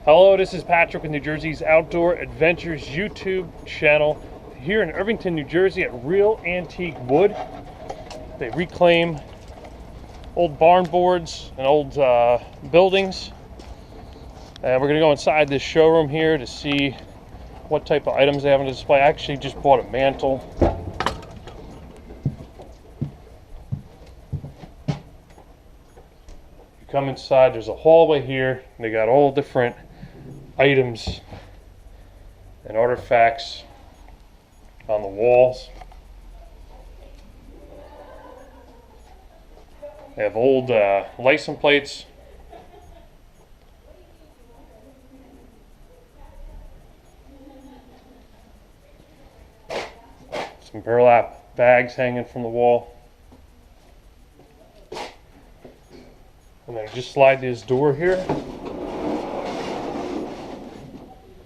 Hello, this is Patrick with New Jersey's Outdoor Adventures YouTube channel here in Irvington, New Jersey at Real Antique Wood. They reclaim old barn boards and old buildings. And we're going to go inside this showroom here to see what type of items they have on display. I actually just bought a mantle. You come inside, there's a hallway here, and they got all different items and artifacts on the walls. They have old license plates. Some burlap bags hanging from the wall. And then just slide this door here.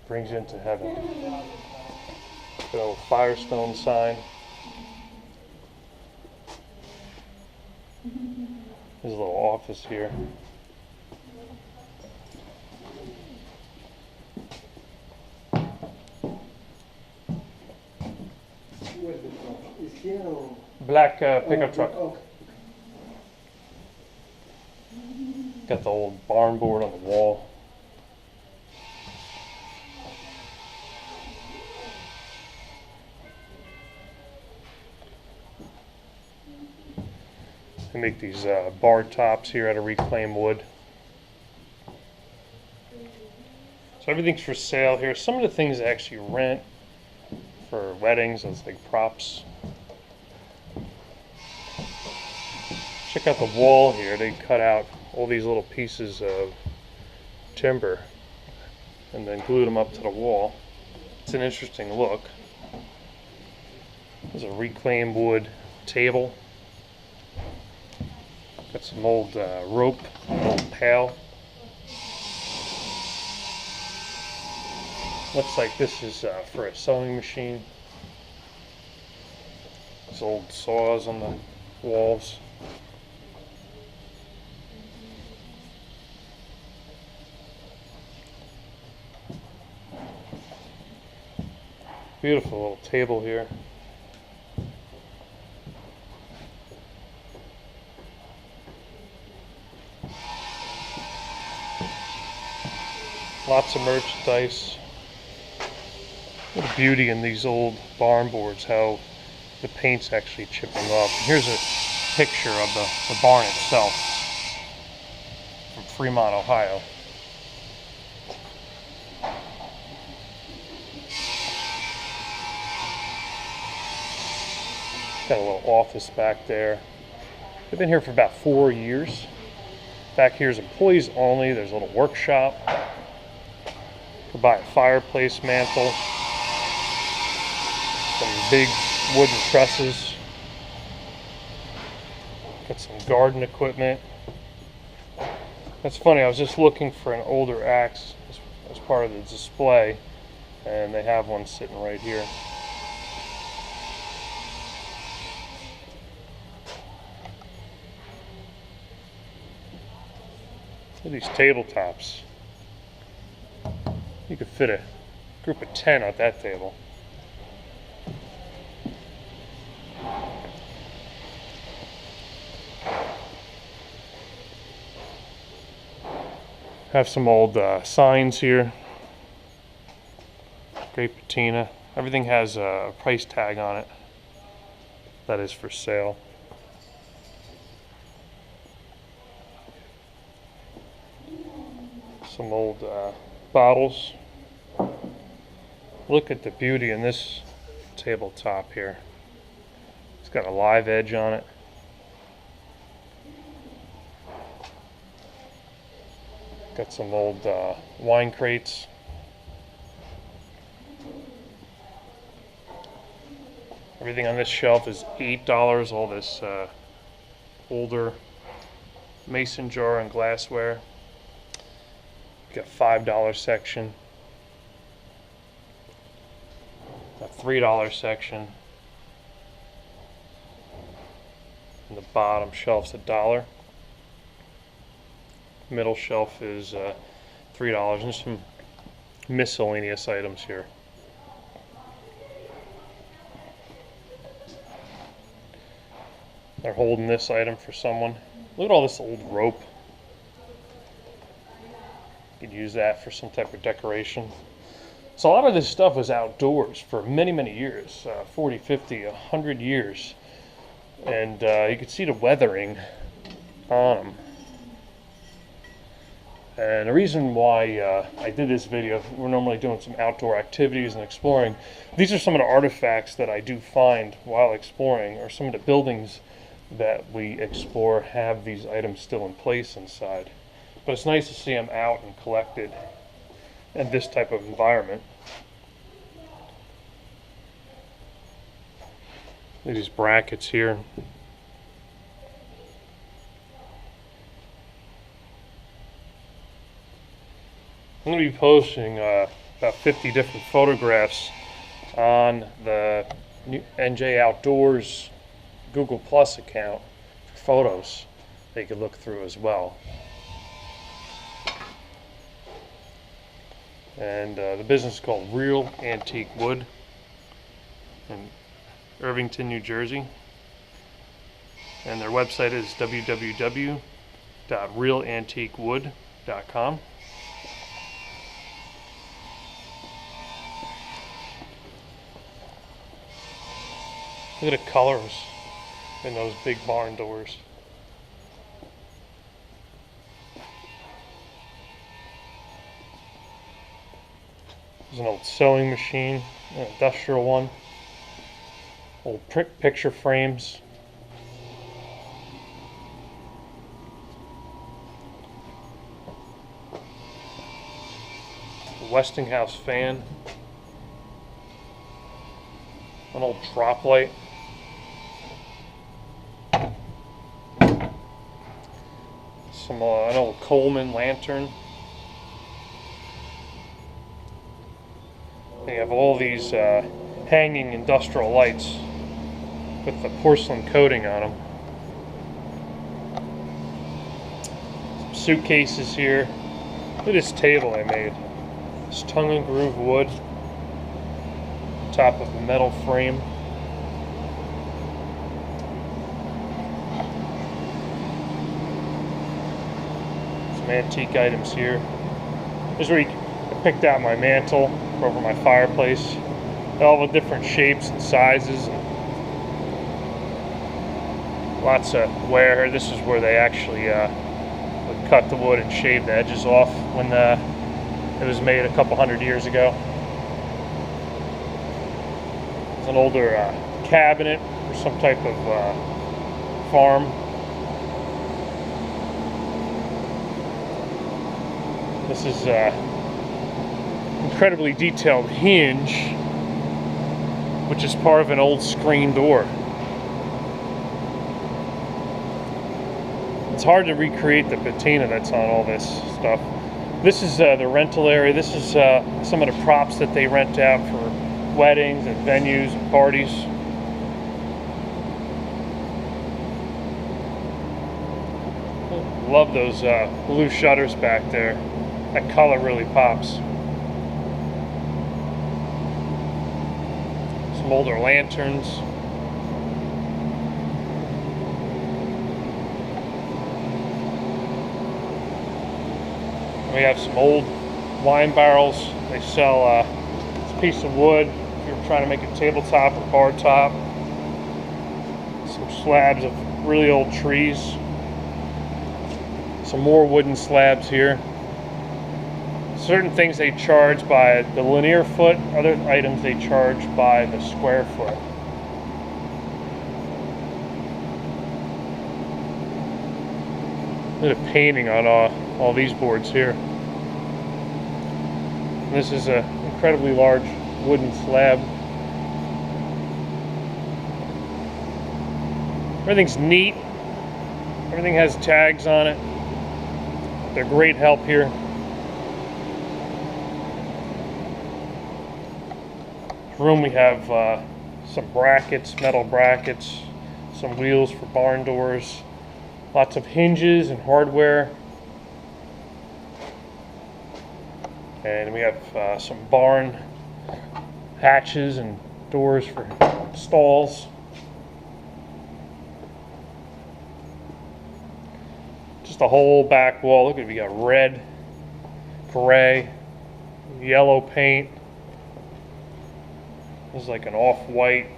Brings you into heaven. Got a little Firestone sign. There's a little office here. Black pickup truck. Got the old barn board on the wall. They make these bar tops here out of reclaimed wood. So everything's for sale here. Some of the things they actually rent for weddings as like props. Check out the wall here. They cut out all these little pieces of timber and then glued them up to the wall. It's an interesting look. There's a reclaimed wood table. Got some old rope, an old pail. Looks like this is for a sewing machine. There's old saws on the walls. Beautiful little table here. Lots of merchandise. What a beauty in these old barn boards, how the paint's actually chipping off. And here's a picture of the barn itself from Fremont, Ohio. Got a little office back there. They've been here for about 4 years. Back here is employees only. There's a little workshop. Could buy a fireplace mantle. Some big wooden trusses. Got some garden equipment. That's funny, I was just looking for an older axe as part of the display, and they have one sitting right here. Look at these tabletops. You could fit a group of 10 at that table. Have some old signs here. Great patina. Everything has a price tag on it. That is for sale. Some old bottles. Look at the beauty in this tabletop here. It's got a live edge on it. Got some old wine crates. Everything on this shelf is $8. All this older mason jar and glassware. Got $5 section. A $3 section. And the bottom shelf's $1. Middle shelf is $3. And some miscellaneous items here. They're holding this item for someone. Look at all this old rope. You could use that for some type of decoration. So a lot of this stuff was outdoors for many, many years, 40, 50, 100 years. And you could see the weathering on them. And the reason why I did this video, we're normally doing some outdoor activities and exploring. These are some of the artifacts that I do find while exploring, or some of the buildings that we explore have these items still in place inside. But it's nice to see them out and collected in this type of environment. Look at these brackets here. I'm going to be posting about 50 different photographs on the NJ Outdoors Google Plus account for photos that you can look through as well. And the business is called Real Antique Wood in Irvington, New Jersey. And their website is www.realantiquewood.com. Look at the colors in those big barn doors. There's an old sewing machine, an industrial one. Old picture frames. A Westinghouse fan. An old drop light. An old Coleman lantern. They have all these hanging industrial lights with the porcelain coating on them. Some suitcases here. Look at this table I made. It's tongue and groove wood. Top of a metal frame. Some antique items here. This is where I picked out my mantle for over my fireplace. All the different shapes and sizes. And lots of wear. This is where they actually would cut the wood and shave the edges off when it was made a couple hundred years ago. It's an older cabinet or some type of farm. This is incredibly detailed hinge, which is part of an old screen door. It's hard to recreate the patina that's on all this stuff. This is the rental area. This is some of the props that they rent out for weddings and venues and parties. Love those blue shutters back there. That color really pops. Some older lanterns. We have some old wine barrels. They sell this piece of wood if you're trying to make a tabletop or bar top. Some slabs of really old trees. Some more wooden slabs here. Certain things they charge by the linear foot, other items they charge by the square foot. Look at the painting on all these boards here. This is an incredibly large wooden slab. Everything's neat. Everything has tags on it. They're great help here. Room we have some brackets, metal brackets, some wheels for barn doors, lots of hinges and hardware. And we have some barn hatches and doors for stalls. Just the whole back wall. Look at it, we got red, gray, yellow paint. This is like an off-white.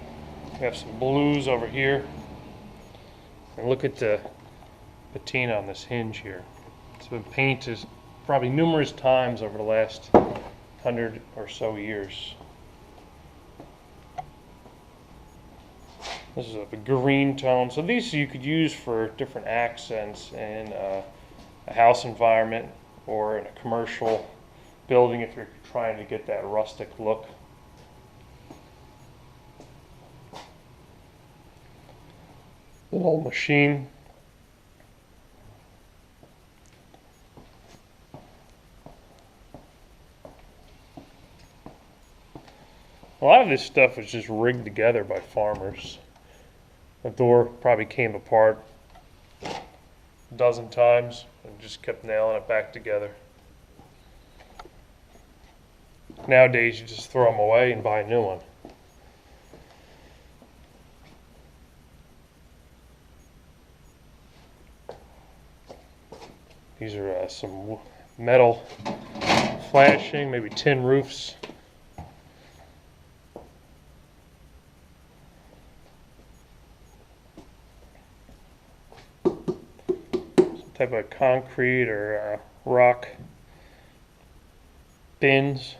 We have some blues over here. And look at the patina on this hinge here. It's been painted probably numerous times over the last 100 or so years. This is a green tone. So these you could use for different accents in a house environment or in a commercial building if you're trying to get that rustic look. An old machine. A lot of this stuff was just rigged together by farmers. The door probably came apart a dozen times and just kept nailing it back together. Nowadays you just throw them away and buy a new one. These are some metal flashing, maybe tin roofs. Some type of concrete or rock bins.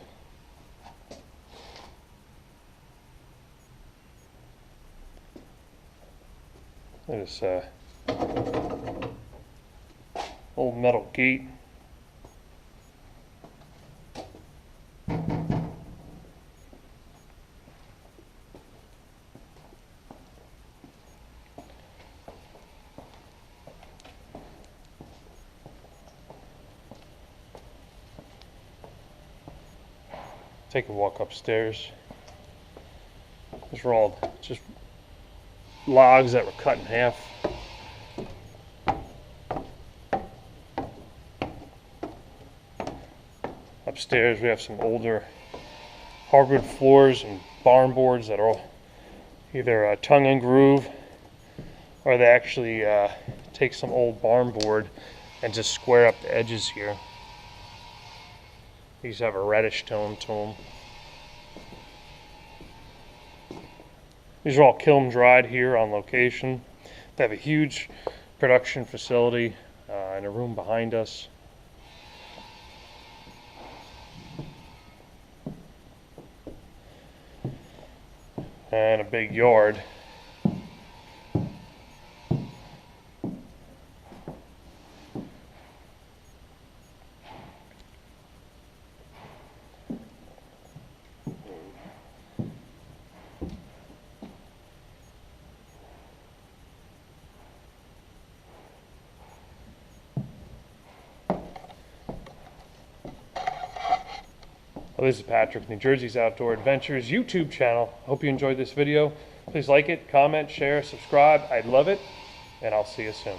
There's old metal gate. Take a walk upstairs. These are all just logs that were cut in half. Upstairs we have some older hardwood floors and barn boards that are either tongue and groove, or they actually take some old barn board and just square up the edges here. These have a reddish tone to them. These are all kiln dried here on location. They have a huge production facility in a room behind us. And a big yard. Well, this is Patrick, New Jersey's Outdoor Adventures YouTube channel. Hope you enjoyed this video. Please like it, comment, share, subscribe. I'd love it, and I'll see you soon.